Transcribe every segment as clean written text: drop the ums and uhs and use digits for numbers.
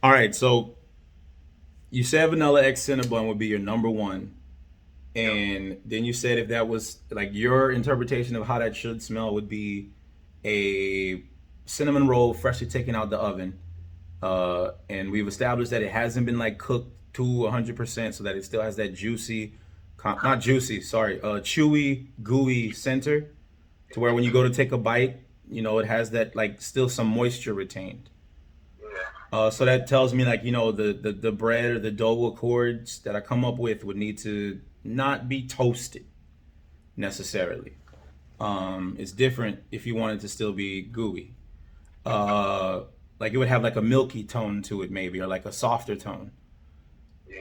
All right, so you said vanilla X Cinnabon would be your number one, Yep. and then you said if that was like your interpretation of how that should smell would be a cinnamon roll freshly taken out the oven, and we've established that it hasn't been like cooked to 100%, so that it still has that juicy, not juicy, sorry, chewy, gooey center, to where when you go to take a bite, it has that like still some moisture retained. Yeah. So that tells me like the bread or the dough accords that I come up with would need to not be toasted necessarily. It's different if you want it to still be gooey. Uh, like it would have like a milky tone to it maybe, or like a softer tone. Yeah.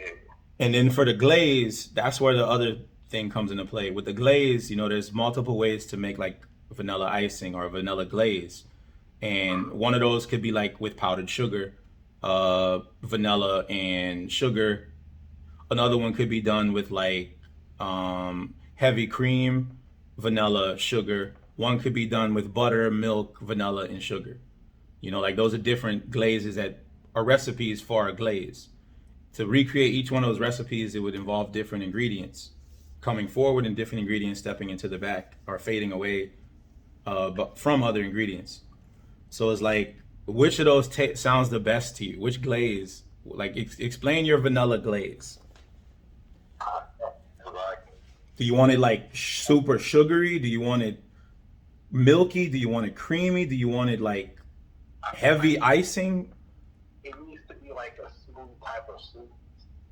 And then for the glaze, that's where the other thing comes into play. With the glaze, there's multiple ways to make like vanilla icing or vanilla glaze. And one of those could be like with powdered sugar, vanilla and sugar. Another one could be done with like heavy cream, vanilla, sugar. One could be done with butter, milk, vanilla, and sugar. Like those are different glazes that are recipes for a glaze. To recreate each one of those recipes, it would involve different ingredients coming forward and different ingredients stepping into the back or fading away but from other ingredients. So it's like, which of those sounds the best to you? Which glaze? Like, explain your vanilla glaze. Like, Do you want it like super sugary? Do you want it milky? Do you want it creamy? Do you want it like I feel like heavy icing? it needs to be like a smooth type of soup,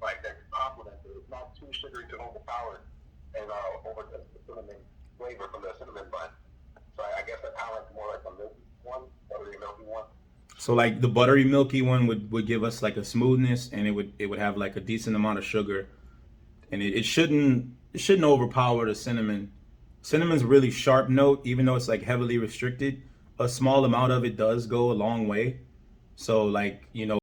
like that complements it. It's not too sugary to overpower and over the cinnamon flavor from the cinnamon bun. So I guess I kind of like more like a milky one, buttery milky one. So like the buttery milky one would give us like a smoothness, and it would have like a decent amount of sugar, and it shouldn't overpower the cinnamon. Cinnamon's really sharp note, even though it's like heavily restricted. A small amount of it does go a long way. So like